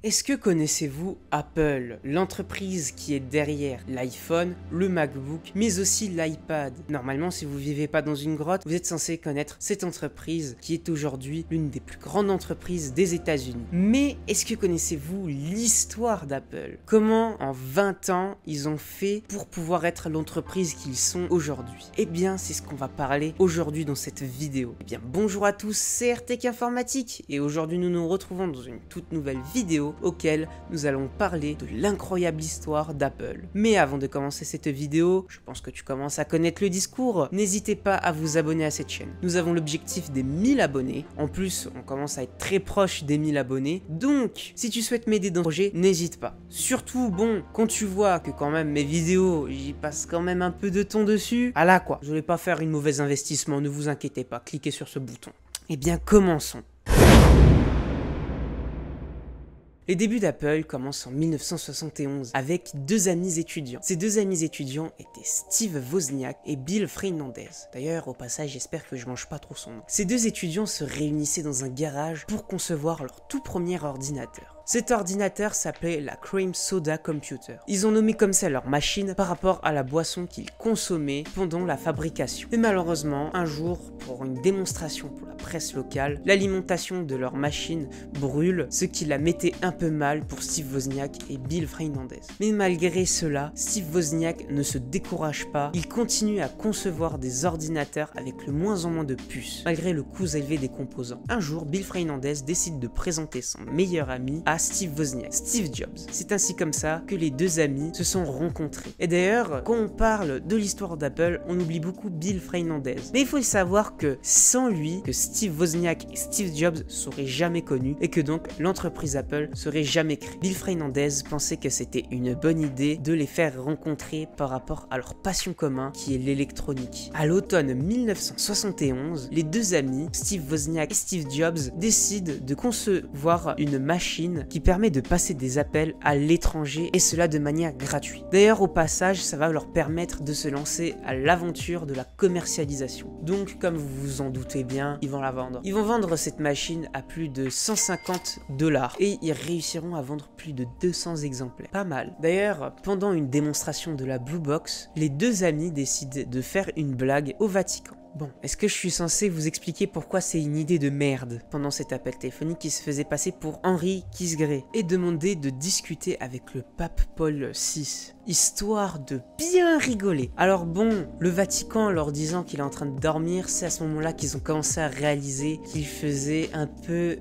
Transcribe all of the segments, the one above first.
Est-ce que connaissez-vous Apple, l'entreprise qui est derrière l'iPhone, le MacBook, mais aussi l'iPad? Normalement, si vous vivez pas dans une grotte, vous êtes censé connaître cette entreprise qui est aujourd'hui l'une des plus grandes entreprises des États-Unis. Mais est-ce que connaissez-vous l'histoire d'Apple? Comment en 20 ans ils ont fait pour pouvoir être l'entreprise qu'ils sont aujourd'hui? Eh bien, c'est ce qu'on va parler aujourd'hui dans cette vidéo. Eh bien, bonjour à tous, c'est RTK Informatique et aujourd'hui nous nous retrouvons dans une toute nouvelle vidéo auquel nous allons parler de l'incroyable histoire d'Apple. Mais avant de commencer cette vidéo, je pense que tu commences à connaître le discours, n'hésitez pas à vous abonner à cette chaîne. Nous avons l'objectif des 1000 abonnés, en plus on commence à être très proche des 1000 abonnés, donc si tu souhaites m'aider dans le projet, n'hésite pas. Surtout, bon, quand tu vois que quand même mes vidéos, j'y passe quand même un peu de temps dessus, ah là quoi, je vais pas faire une mauvaise investissement, ne vous inquiétez pas, cliquez sur ce bouton. Eh bien commençons. Les débuts d'Apple commencent en 1971 avec deux amis étudiants. Ces deux amis étudiants étaient Steve Wozniak et Bill Fernandez. D'ailleurs, au passage, j'espère que je mange pas trop son nom. Ces deux étudiants se réunissaient dans un garage pour concevoir leur tout premier ordinateur. Cet ordinateur s'appelait la Cream Soda Computer. Ils ont nommé comme ça leur machine par rapport à la boisson qu'ils consommaient pendant la fabrication. Mais malheureusement, un jour, pour une démonstration pour la presse locale, l'alimentation de leur machine brûle, ce qui la mettait un peu mal pour Steve Wozniak et Bill Fernandez. Mais malgré cela, Steve Wozniak ne se décourage pas, il continue à concevoir des ordinateurs avec le moins en moins de puces, malgré le coût élevé des composants. Un jour, Bill Fernandez décide de présenter son meilleur ami à Steve Wozniak, Steve Jobs. C'est ainsi comme ça que les deux amis se sont rencontrés. Et d'ailleurs, quand on parle de l'histoire d'Apple, on oublie beaucoup Bill Fernandez. Mais il faut savoir que sans lui, que Steve Wozniak et Steve Jobs seraient jamais connus et que donc l'entreprise Apple serait jamais créée. Bill Fernandez pensait que c'était une bonne idée de les faire rencontrer par rapport à leur passion commune qui est l'électronique. À l'automne 1971, les deux amis, Steve Wozniak et Steve Jobs, décident de concevoir une machine qui permet de passer des appels à l'étranger et cela de manière gratuite. D'ailleurs, au passage, ça va leur permettre de se lancer à l'aventure de la commercialisation. Donc, comme vous vous en doutez bien, ils vont la vendre. Ils vont vendre cette machine à plus de 150 $ et ils réussiront à vendre plus de 200 exemplaires. Pas mal. D'ailleurs, pendant une démonstration de la Blue Box, les deux amis décident de faire une blague au Vatican. Bon, est-ce que je suis censé vous expliquer pourquoi c'est une idée de merde pendant cet appel téléphonique qui se faisait passer pour Henry Kissinger et demander de discuter avec le pape Paul VI, histoire de bien rigoler. Alors bon, le Vatican leur disant qu'il est en train de dormir, c'est à ce moment-là qu'ils ont commencé à réaliser qu'il faisait un peu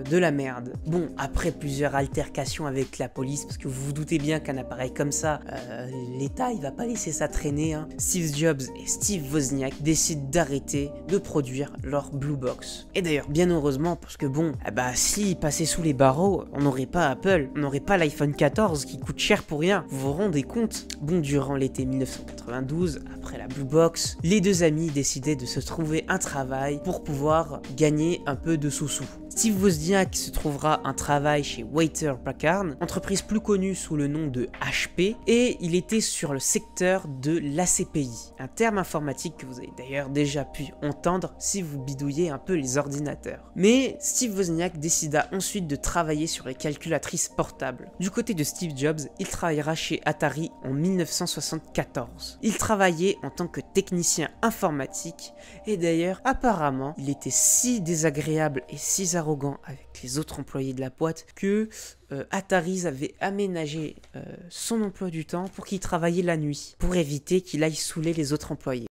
de la merde. Bon, après plusieurs altercations avec la police, parce que vous vous doutez bien qu'un appareil comme ça, l'État il va pas laisser ça traîner, hein. Steve Jobs et Steve Wozniak décident d'arrêter de produire leur Blue Box. Et d'ailleurs, bien heureusement, parce que bon, s'ils passaient sous les barreaux, on n'aurait pas Apple, on n'aurait pas l'iPhone 14 qui coûte cher pour rien. Vous vous rendez compte? Bon, durant l'été 1992, après la Blue Box, les deux amis décidaient de se trouver un travail pour pouvoir gagner un peu de sous-sous. Steve Wozniak se trouvera un travail chez Waiter Packard, entreprise plus connue sous le nom de HP, et il était sur le secteur de l'ACPI, un terme informatique que vous avez d'ailleurs déjà pu entendre si vous bidouillez un peu les ordinateurs. Mais Steve Wozniak décida ensuite de travailler sur les calculatrices portables. Du côté de Steve Jobs, il travaillera chez Atari en 1974. Il travaillait en tant que technicien informatique, et d'ailleurs, apparemment, il était si désagréable et si arrogant avec les autres employés de la boîte que Atari avait aménagé son emploi du temps pour qu'il travaillait la nuit, pour éviter qu'il aille saouler les autres employés.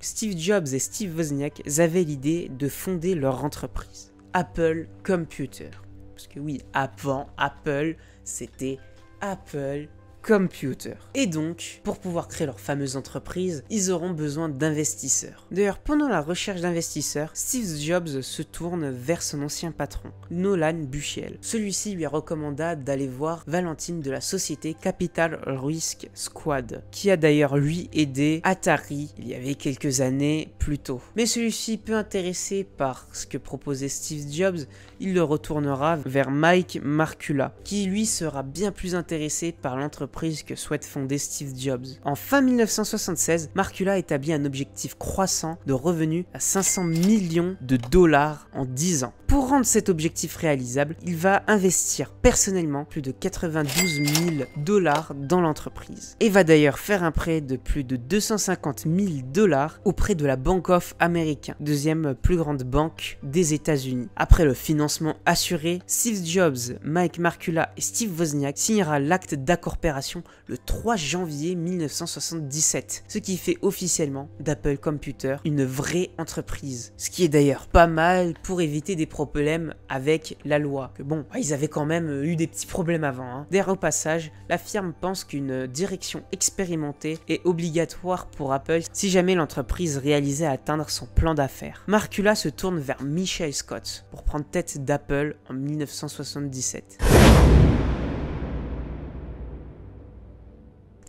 Steve Jobs et Steve Wozniak avaient l'idée de fonder leur entreprise, Apple Computer. Parce que oui, avant Apple, c'était Apple Computer. Et donc, pour pouvoir créer leur fameuse entreprise, ils auront besoin d'investisseurs. D'ailleurs, pendant la recherche d'investisseurs, Steve Jobs se tourne vers son ancien patron, Nolan Bushnell. Celui-ci lui recommanda d'aller voir Valentine de la société Capital Risk Squad, qui a d'ailleurs lui aidé Atari il y avait quelques années plus tôt. Mais celui-ci, peu intéressé par ce que proposait Steve Jobs, il le retournera vers Mike Markula, qui lui sera bien plus intéressé par l'entreprise l'entreprise que souhaite fonder Steve Jobs. En fin 1976, Marcula établit un objectif croissant de revenus à 500 millions de dollars en 10 ans. Pour rendre cet objectif réalisable, il va investir personnellement plus de 92 000 dollars dans l'entreprise et va d'ailleurs faire un prêt de plus de 250 000 dollars auprès de la Bank of America, deuxième plus grande banque des États-Unis. Après le financement assuré, Steve Jobs, Mike Marcula et Steve Wozniak signera l'acte d'incorporation le 3 janvier 1977, ce qui fait officiellement d'Apple Computer une vraie entreprise. Ce qui est d'ailleurs pas mal pour éviter des problèmes avec la loi. Que bon, ils avaient quand même eu des petits problèmes avant. D'ailleurs, au passage, la firme pense qu'une direction expérimentée est obligatoire pour Apple si jamais l'entreprise réalisait atteindre son plan d'affaires. Marcula se tourne vers Michael Scott pour prendre tête d'Apple en 1977.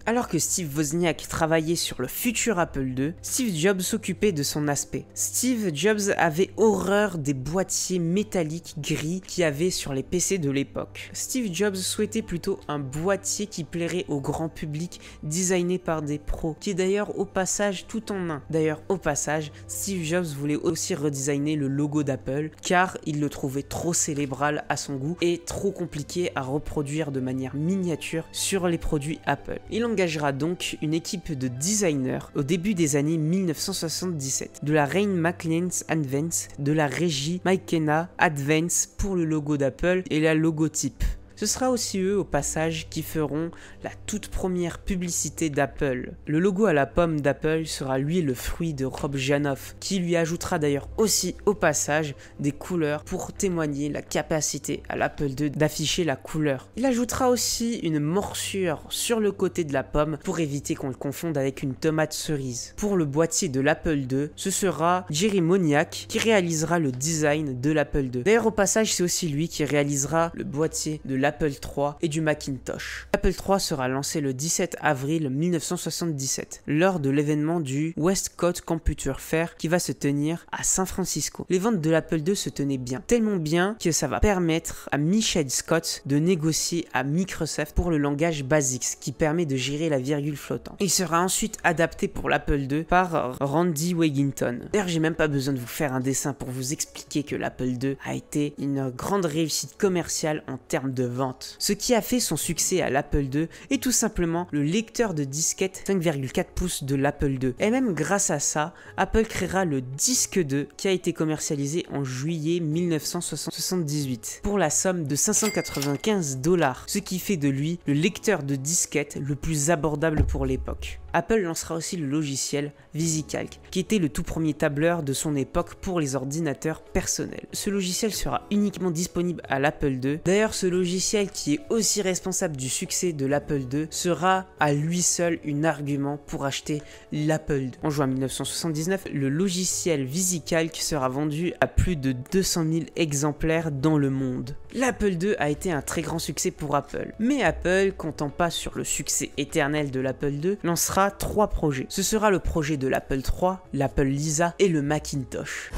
Alors que Steve Wozniak travaillait sur le futur Apple II, Steve Jobs s'occupait de son aspect. Steve Jobs avait horreur des boîtiers métalliques gris qu'il y avait sur les PC de l'époque. Steve Jobs souhaitait plutôt un boîtier qui plairait au grand public, designé par des pros, qui est d'ailleurs au passage tout en un. D'ailleurs au passage, Steve Jobs voulait aussi redesigner le logo d'Apple, car il le trouvait trop cérébral à son goût et trop compliqué à reproduire de manière miniature sur les produits Apple. Il engagera donc une équipe de designers au début des années 1977, de la Rain McLean's Advance, de la régie McKenna Advance pour le logo d'Apple et la logotype. Ce sera aussi eux, au passage, qui feront la toute première publicité d'Apple. Le logo à la pomme d'Apple sera lui le fruit de Rob Janoff, qui lui ajoutera d'ailleurs aussi, au passage, des couleurs pour témoigner la capacité à l'Apple II d'afficher la couleur. Il ajoutera aussi une morsure sur le côté de la pomme pour éviter qu'on le confonde avec une tomate cerise. Pour le boîtier de l'Apple II, ce sera Jerry Moniak qui réalisera le design de l'Apple II. D'ailleurs, au passage, c'est aussi lui qui réalisera le boîtier de l'Apple III et du Macintosh. L'Apple III sera lancé le 17 avril 1977 lors de l'événement du Westcott Computer Fair qui va se tenir à San Francisco. Les ventes de l'Apple II se tenaient bien, tellement bien que ça va permettre à Michael Scott de négocier à Microsoft pour le langage BASIC qui permet de gérer la virgule flottante. Il sera ensuite adapté pour l'Apple II par Randy Wigginton. D'ailleurs, j'ai même pas besoin de vous faire un dessin pour vous expliquer que l'Apple II a été une grande réussite commerciale en termes de vente. Ce qui a fait son succès à l'Apple II est tout simplement le lecteur de disquette 5,4 pouces de l'Apple II. Et même grâce à ça, Apple créera le disque 2 qui a été commercialisé en juillet 1978 pour la somme de 595 $, ce qui fait de lui le lecteur de disquette le plus abordable pour l'époque. Apple lancera aussi le logiciel VisiCalc, qui était le tout premier tableur de son époque pour les ordinateurs personnels. Ce logiciel sera uniquement disponible à l'Apple II. D'ailleurs, ce logiciel qui est aussi responsable du succès de l'Apple II sera à lui seul un argument pour acheter l'Apple II. En juin 1979, le logiciel VisiCalc sera vendu à plus de 200 000 exemplaires dans le monde. L'Apple II a été un très grand succès pour Apple, mais Apple, comptant pas sur le succès éternel de l'Apple II, lancera 3 projets. Ce sera le projet de l'Apple III, l'Apple Lisa et le Macintosh.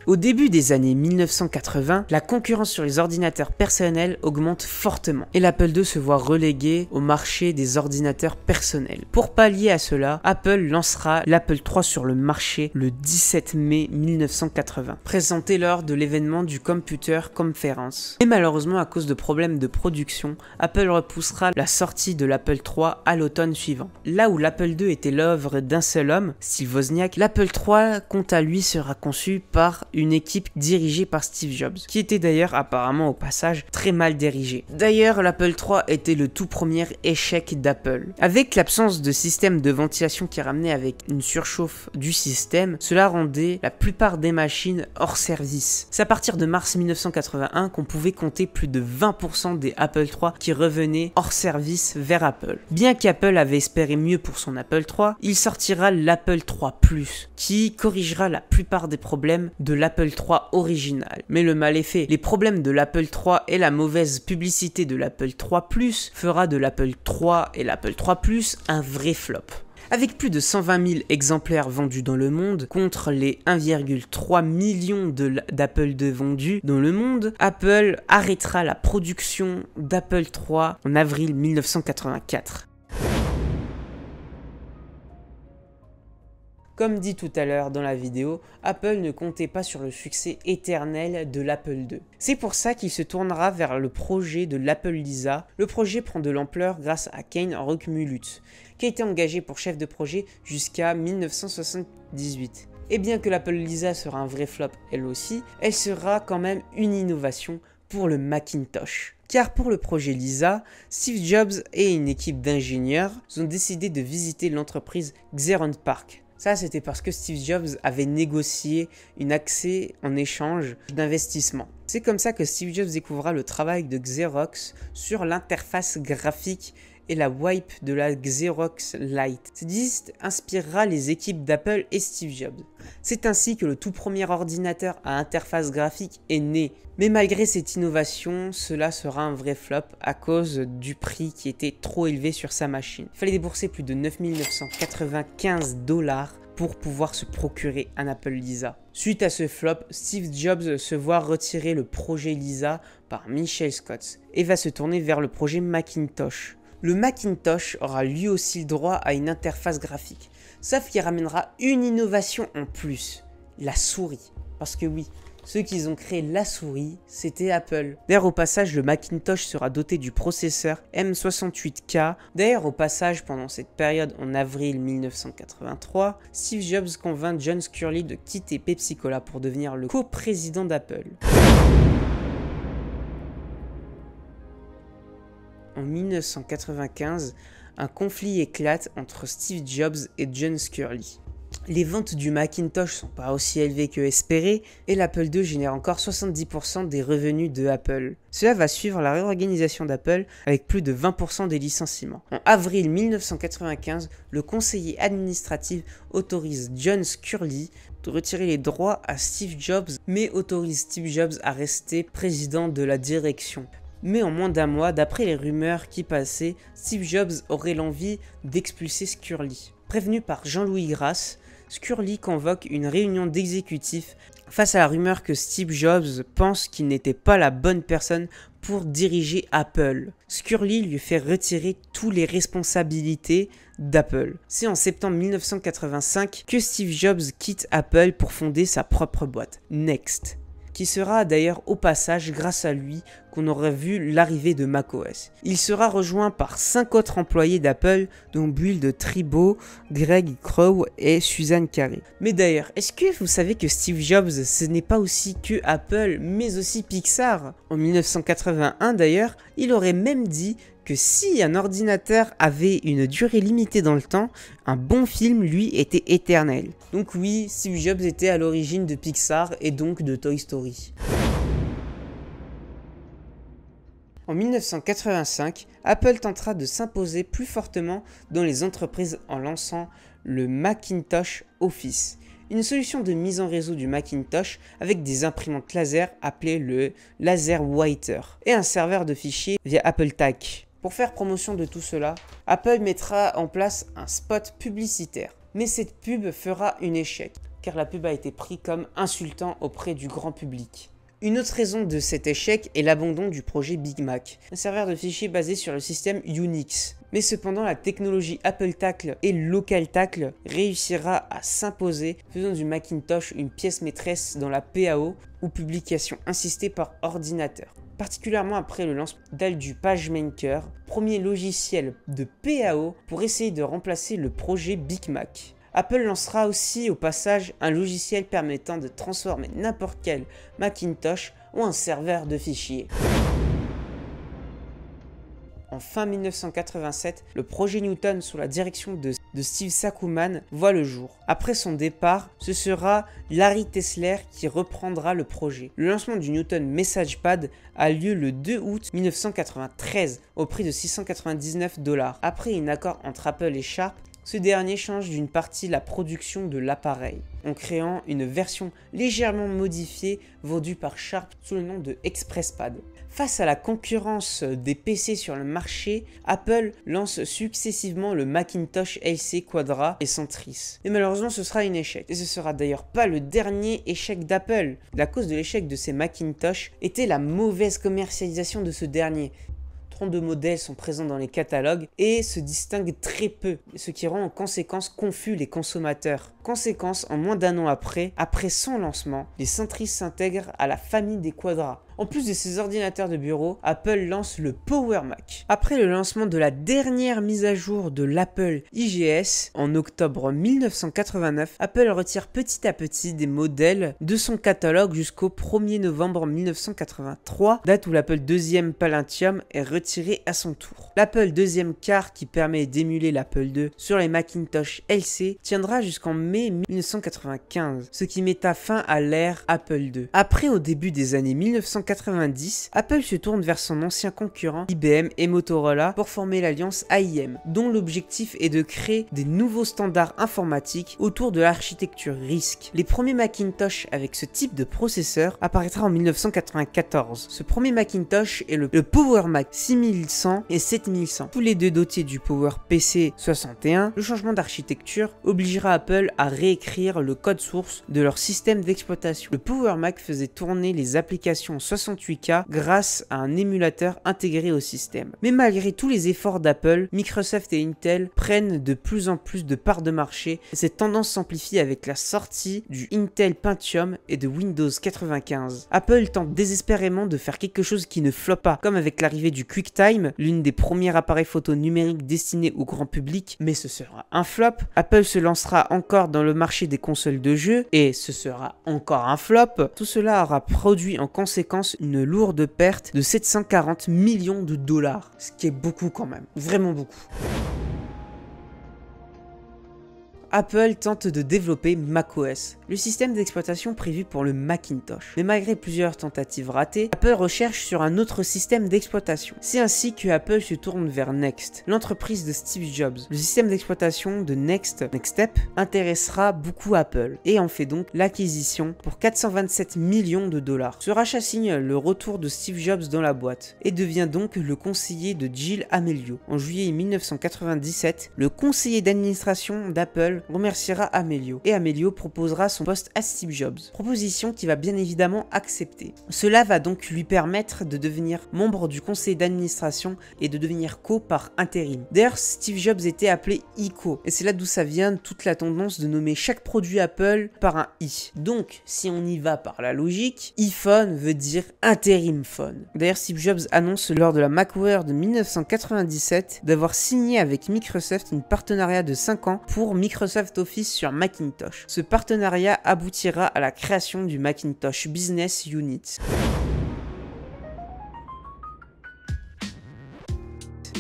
Au début des années 1980, la concurrence sur les ordinateurs personnels augmente fortement et l'Apple II se voit relégué au marché des ordinateurs personnels. Pour pallier à cela, Apple lancera l'Apple III sur le marché le 17 mai 1980, présenté lors de l'événement du Computer Conference. Mais malheureusement, à cause de problèmes de production, Apple repoussera la sortie de l'Apple III à l'automne suivant. Là où l'Apple II était l'œuvre d'un seul homme, Steve Wozniak, l'Apple III, quant à lui, sera conçu par une équipe dirigée par Steve Jobs, qui était d'ailleurs apparemment au passage très mal dirigée. D'ailleurs, l'Apple III était le tout premier échec d'Apple. Avec l'absence de système de ventilation qui ramenait avec une surchauffe du système, cela rendait la plupart des machines hors service. C'est à partir de mars 1981 qu'on pouvait compter plus de 20% des Apple III qui revenaient hors service vers Apple. Bien qu'Apple avait espéré mieux pour son Apple III, il sortira l'Apple III Plus, qui corrigera la plupart des problèmes de l'Apple III original. Mais le mal est fait. Les problèmes de l'Apple III et la mauvaise publicité de l'Apple III Plus fera de l'Apple III et l'Apple III Plus un vrai flop. Avec plus de 120 000 exemplaires vendus dans le monde, contre les 1,3 million d'Apple II vendus dans le monde, Apple arrêtera la production d'Apple III en avril 1984. Comme dit tout à l'heure dans la vidéo, Apple ne comptait pas sur le succès éternel de l'Apple II. C'est pour ça qu'il se tournera vers le projet de l'Apple Lisa. Le projet prend de l'ampleur grâce à Kane Rockmulut, qui a été engagé pour chef de projet jusqu'à 1978. Et bien que l'Apple Lisa sera un vrai flop elle aussi, elle sera quand même une innovation pour le Macintosh. Car pour le projet Lisa, Steve Jobs et une équipe d'ingénieurs ont décidé de visiter l'entreprise Xerox PARC. Ça, c'était parce que Steve Jobs avait négocié un accès en échange d'investissement. C'est comme ça que Steve Jobs découvrira le travail de Xerox sur l'interface graphique et la wipe de la Xerox Lite. Cette visite inspirera les équipes d'Apple et Steve Jobs. C'est ainsi que le tout premier ordinateur à interface graphique est né. Mais malgré cette innovation, cela sera un vrai flop à cause du prix qui était trop élevé sur sa machine. Il fallait débourser plus de 9 995 $ pour pouvoir se procurer un Apple Lisa. Suite à ce flop, Steve Jobs se voit retirer le projet Lisa par Michael Scott et va se tourner vers le projet Macintosh. Le Macintosh aura lui aussi le droit à une interface graphique, sauf qu'il ramènera une innovation en plus, la souris. Parce que oui, ceux qui ont créé la souris, c'était Apple. D'ailleurs au passage, le Macintosh sera doté du processeur M68K. D'ailleurs au passage, pendant cette période en avril 1983, Steve Jobs convainc John Sculley de quitter Pepsi Cola pour devenir le coprésident d'Apple. En 1995, un conflit éclate entre Steve Jobs et John Sculley. Les ventes du Macintosh sont pas aussi élevées que espéré et l'Apple II génère encore 70% des revenus de Apple. Cela va suivre la réorganisation d'Apple avec plus de 20% des licenciements. En avril 1995, le conseiller administratif autorise John Sculley de retirer les droits à Steve Jobs, mais autorise Steve Jobs à rester président de la direction. Mais en moins d'un mois, d'après les rumeurs qui passaient, Steve Jobs aurait l'envie d'expulser Sculley. Prévenu par Jean-Louis Grasse, Sculley convoque une réunion d'exécutifs face à la rumeur que Steve Jobs pense qu'il n'était pas la bonne personne pour diriger Apple. Sculley lui fait retirer toutes les responsabilités d'Apple. C'est en septembre 1985 que Steve Jobs quitte Apple pour fonder sa propre boîte, Next, qui sera d'ailleurs au passage grâce à lui qu'on aurait vu l'arrivée de macOS. Il sera rejoint par 5 autres employés d'Apple, dont Bull de Tribo, Greg Crow et Suzanne Carey. Mais d'ailleurs, est-ce que vous savez que Steve Jobs, ce n'est pas aussi que Apple, mais aussi Pixar? En 1981 d'ailleurs, il aurait même dit que si un ordinateur avait une durée limitée dans le temps, un bon film, lui, était éternel. Donc oui, Steve Jobs était à l'origine de Pixar et donc de Toy Story. En 1985, Apple tentera de s'imposer plus fortement dans les entreprises en lançant le Macintosh Office, une solution de mise en réseau du Macintosh avec des imprimantes laser appelées le Laser Writer et un serveur de fichiers via AppleTalk. Pour faire promotion de tout cela, Apple mettra en place un spot publicitaire. Mais cette pub fera un échec, car la pub a été prise comme insultant auprès du grand public. Une autre raison de cet échec est l'abandon du projet Big Mac, un serveur de fichiers basé sur le système Unix. Mais cependant, la technologie AppleTalk et LocalTalk réussira à s'imposer, faisant du Macintosh une pièce maîtresse dans la PAO ou publication insistée par ordinateur. Particulièrement après le lancement du PageMaker, premier logiciel de PAO pour essayer de remplacer le projet Big Mac. Apple lancera aussi au passage un logiciel permettant de transformer n'importe quel Macintosh ou un serveur de fichiers. En fin 1987, le projet Newton sous la direction de Steve Sakoman voit le jour. Après son départ, ce sera Larry Tesler qui reprendra le projet. Le lancement du Newton MessagePad a lieu le 2 août 1993 au prix de $699. Après un accord entre Apple et Sharp, Ce dernier change d'une partie la production de l'appareil, en créant une version légèrement modifiée vendue par Sharp sous le nom de ExpressPad. Face à la concurrence des PC sur le marché, Apple lance successivement le Macintosh LC Quadra et Centris. Et malheureusement ce sera un échec. Et ce sera d'ailleurs pas le dernier échec d'Apple. La cause de l'échec de ces Macintosh était la mauvaise commercialisation de ce dernier. 32 modèles sont présents dans les catalogues et se distinguent très peu, ce qui rend en conséquence confus les consommateurs. Conséquence, en moins d'un an après son lancement, les Centris s'intègrent à la famille des Quadra. En plus de ces ordinateurs de bureau, Apple lance le Power Mac. Après le lancement de la dernière mise à jour de l'Apple IGS en octobre 1989, Apple retire petit à petit des modèles de son catalogue jusqu'au 1er novembre 1983, date où l'Apple IIe Palladium est retiré à son tour. L'Apple IIe Car, qui permet d'émuler l'Apple II sur les Macintosh LC, tiendra jusqu'en mai 1995, ce qui metta fin à l'ère Apple II. Après, au début des années 1990, Apple se tourne vers son ancien concurrent IBM et Motorola pour former l'alliance AIM, dont l'objectif est de créer des nouveaux standards informatiques autour de l'architecture RISC. Les premiers Macintosh avec ce type de processeur apparaîtra en 1994. Ce premier Macintosh est le Power Mac 6100 et 7100, tous les deux dotés du Power PC 61. Le changement d'architecture obligera Apple à réécrire le code source de leur système d'exploitation. Le Power Mac faisait tourner les applications 68K grâce à un émulateur intégré au système. Mais malgré tous les efforts d'Apple, Microsoft et Intel prennent de plus en plus de parts de marché et cette tendance s'amplifie avec la sortie du Intel Pentium et de Windows 95. Apple tente désespérément de faire quelque chose qui ne floppe pas, comme avec l'arrivée du QuickTime, l'une des premiers appareils photo numériques destinés au grand public, mais ce sera un flop. Apple se lancera encore dans le marché des consoles de jeux et ce sera encore un flop. Tout cela aura produit en conséquence une lourde perte de 740 millions de dollars, ce qui est beaucoup quand même, vraiment beaucoup. Apple tente de développer macOS, le système d'exploitation prévu pour le Macintosh. Mais malgré plusieurs tentatives ratées, Apple recherche sur un autre système d'exploitation. C'est ainsi que Apple se tourne vers Next, l'entreprise de Steve Jobs. Le système d'exploitation de Nextstep intéressera beaucoup Apple et en fait donc l'acquisition pour 427 millions de dollars. Ce rachat signe le retour de Steve Jobs dans la boîte et devient donc le conseiller de Jill Amelio. En juillet 1997, le conseiller d'administration d'Apple remerciera Amelio et Amelio proposera son poste à Steve Jobs, proposition qui va bien évidemment accepter. Cela va donc lui permettre de devenir membre du conseil d'administration et de devenir co par intérim. D'ailleurs, Steve Jobs était appelé ICO et c'est là d'où ça vient toute la tendance de nommer chaque produit Apple par un I. Donc, si on y va par la logique, iPhone veut dire intérim phone. D'ailleurs, Steve Jobs annonce lors de la Macworld de 1997 d'avoir signé avec Microsoft une partenariat de 5 ans pour Microsoft Office sur Macintosh. Ce partenariat aboutira à la création du Macintosh Business Unit.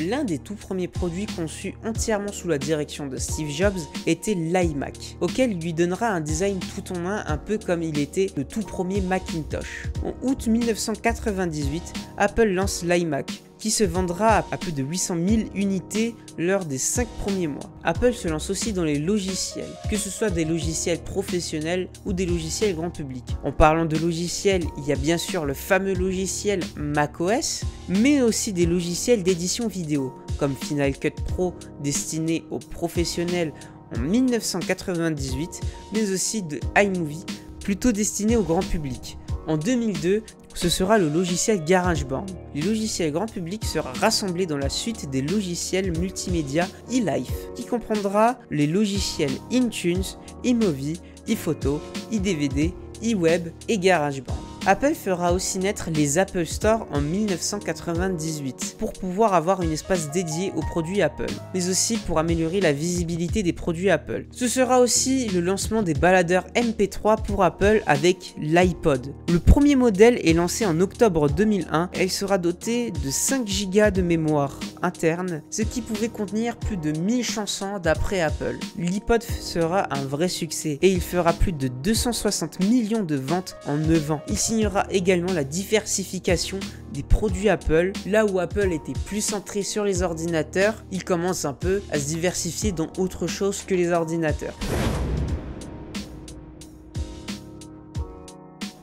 L'un des tout premiers produits conçus entièrement sous la direction de Steve Jobs était l'iMac, auquel il lui donnera un design tout en un peu comme il était le tout premier Macintosh. En août 1998, Apple lance l'iMac, qui se vendra à plus de 800 000 unités lors des 5 premiers mois. Apple se lance aussi dans les logiciels, que ce soit des logiciels professionnels ou des logiciels grand public. En parlant de logiciels, il y a bien sûr le fameux logiciel macOS, mais aussi des logiciels d'édition vidéo, comme Final Cut Pro destiné aux professionnels en 1998, mais aussi de iMovie, plutôt destiné au grand public. En 2002, ce sera le logiciel GarageBand. Le logiciel grand public sera rassemblé dans la suite des logiciels multimédia eLife, qui comprendra les logiciels Intune, iMovie, iPhoto, iDVD, iWeb et GarageBand. Apple fera aussi naître les Apple Store en 1998 pour pouvoir avoir un espace dédié aux produits Apple, mais aussi pour améliorer la visibilité des produits Apple. Ce sera aussi le lancement des baladeurs MP3 pour Apple avec l'iPod. Le premier modèle est lancé en octobre 2001 et il sera doté de 5 Go de mémoire interne, ce qui pouvait contenir plus de 1000 chansons d'après Apple. L'iPod sera un vrai succès et il fera plus de 260 millions de ventes en 9 ans. Il signe signera également la diversification des produits Apple. Là où Apple était plus centré sur les ordinateurs, il commence un peu à se diversifier dans autre chose que les ordinateurs.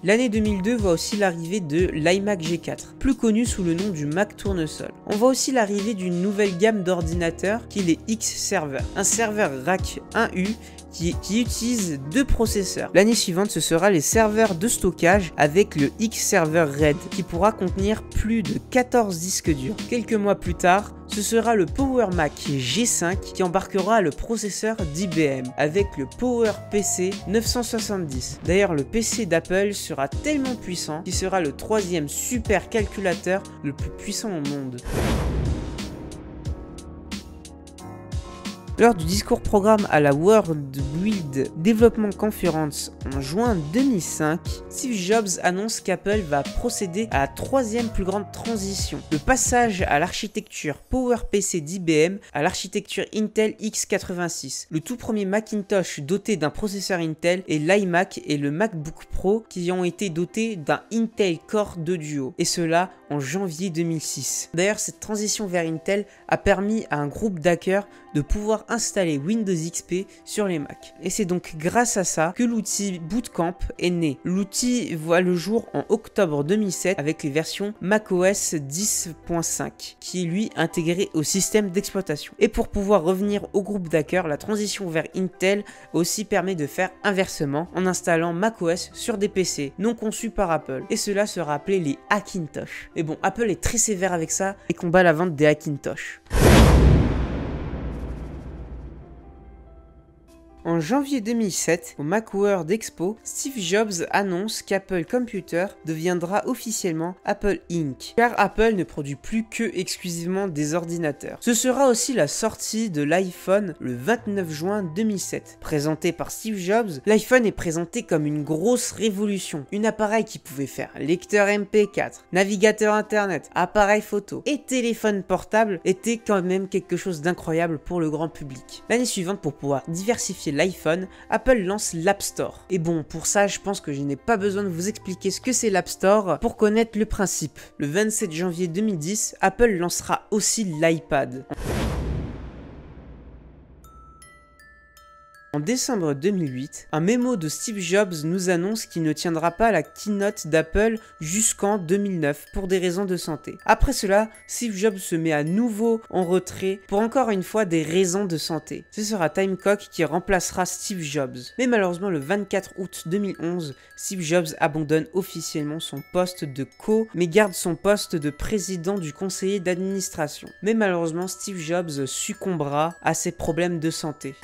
L'année 2002 voit aussi l'arrivée de l'iMac G4, plus connu sous le nom du Mac Tournesol. On voit aussi l'arrivée d'une nouvelle gamme d'ordinateurs qui est les X-Server, un serveur rack 1U qui utilise 2 processeurs. L'année suivante, ce sera les serveurs de stockage avec le X-Server Red qui pourra contenir plus de 14 disques durs. Quelques mois plus tard, ce sera le Power Mac G5 qui embarquera le processeur d'IBM avec le Power PC 970. D'ailleurs, le PC d'Apple sera tellement puissant qu'il sera le 3e supercalculateur le plus puissant au monde. Lors du discours programme à la World Build Development Conference en juin 2005, Steve Jobs annonce qu'Apple va procéder à la 3e plus grande transition, le passage à l'architecture PowerPC d'IBM à l'architecture Intel x86. Le tout premier Macintosh doté d'un processeur Intel et l'iMac et le MacBook Pro qui ont été dotés d'un Intel Core 2 Duo, et cela en janvier 2006. D'ailleurs, cette transition vers Intel a permis à un groupe d'hackers de pouvoir installer Windows XP sur les Mac. Et c'est donc grâce à ça que l'outil Bootcamp est né. L'outil voit le jour en octobre 2007 avec les versions macOS 10.5 qui est lui intégré au système d'exploitation. Et pour pouvoir revenir au groupe d'hackers, la transition vers Intel aussi permet de faire inversement en installant macOS sur des PC non conçus par Apple. Et cela sera appelé les Hackintosh. Et bon, Apple est très sévère avec ça et combat la vente des Hackintosh. En janvier 2007, au Macworld Expo, Steve Jobs annonce qu'Apple Computer deviendra officiellement Apple Inc. car Apple ne produit plus que exclusivement des ordinateurs. Ce sera aussi la sortie de l'iPhone le 29 juin 2007. Présenté par Steve Jobs, l'iPhone est présenté comme une grosse révolution. Un appareil qui pouvait faire lecteur MP4, navigateur internet, appareil photo et téléphone portable était quand même quelque chose d'incroyable pour le grand public. L'année suivante, pour pouvoir diversifier l'iPhone, Apple lance l'App Store. Et bon, pour ça, je pense que je n'ai pas besoin de vous expliquer ce que c'est l'App Store pour connaître le principe. Le 27 janvier 2010, Apple lancera aussi l'iPad. En décembre 2008, un mémo de Steve Jobs nous annonce qu'il ne tiendra pas la keynote d'Apple jusqu'en 2009 pour des raisons de santé. Après cela, Steve Jobs se met à nouveau en retrait pour encore une fois des raisons de santé. Ce sera Tim Cook qui remplacera Steve Jobs. Mais malheureusement, le 24 août 2011, Steve Jobs abandonne officiellement son poste de mais garde son poste de président du conseiller d'administration. Mais malheureusement, Steve Jobs succombera à ses problèmes de santé.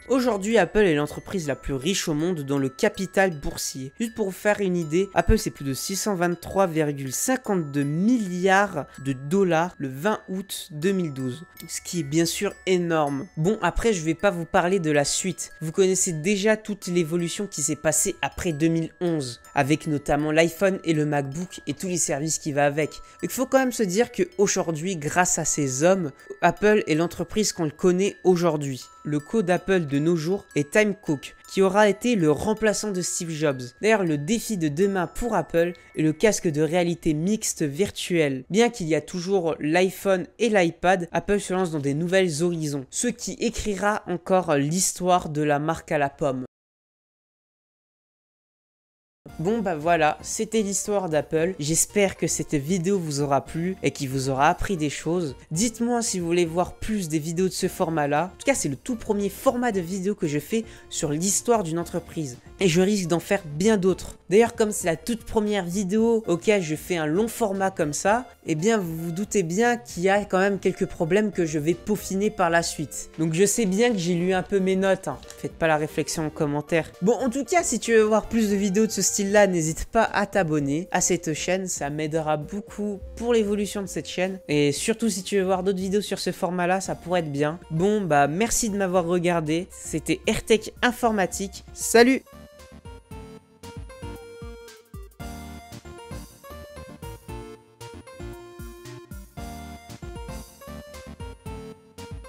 Aujourd'hui, Apple est l'entreprise la plus riche au monde dans le capital boursier. Juste pour vous faire une idée, Apple c'est plus de 623,52 milliards de dollars le 20 août 2012. Ce qui est bien sûr énorme. Bon, après je vais pas vous parler de la suite. Vous connaissez déjà toute l'évolution qui s'est passée après 2011, avec notamment l'iPhone et le MacBook et tous les services qui vont avec. Il faut quand même se dire qu'aujourd'hui, grâce à ces hommes, Apple est l'entreprise qu'on le connaît aujourd'hui. Le co d'Apple de nos jours est Tim Cook, qui aura été le remplaçant de Steve Jobs. D'ailleurs, le défi de demain pour Apple est le casque de réalité mixte virtuelle. Bien qu'il y a toujours l'iPhone et l'iPad, Apple se lance dans des nouvelles horizons, ce qui écrira encore l'histoire de la marque à la pomme. Bon bah voilà, c'était l'histoire d'Apple. J'espère que cette vidéo vous aura plu et qu'il vous aura appris des choses. Dites-moi si vous voulez voir plus des vidéos de ce format-là. En tout cas, c'est le tout premier format de vidéo que je fais sur l'histoire d'une entreprise. Et je risque d'en faire bien d'autres. D'ailleurs, comme c'est la toute première vidéo auquel je fais un long format comme ça, eh bien vous vous doutez bien qu'il y a quand même quelques problèmes que je vais peaufiner par la suite. Donc je sais bien que j'ai lu un peu mes notes, hein. Faites pas la réflexion en commentaire. Bon, en tout cas, si tu veux voir plus de vidéos de ce style-là, n'hésite pas à t'abonner à cette chaîne, ça m'aidera beaucoup pour l'évolution de cette chaîne. Et surtout, si tu veux voir d'autres vidéos sur ce format-là, ça pourrait être bien. Bon, bah merci de m'avoir regardé. C'était AirTech Informatique. Salut!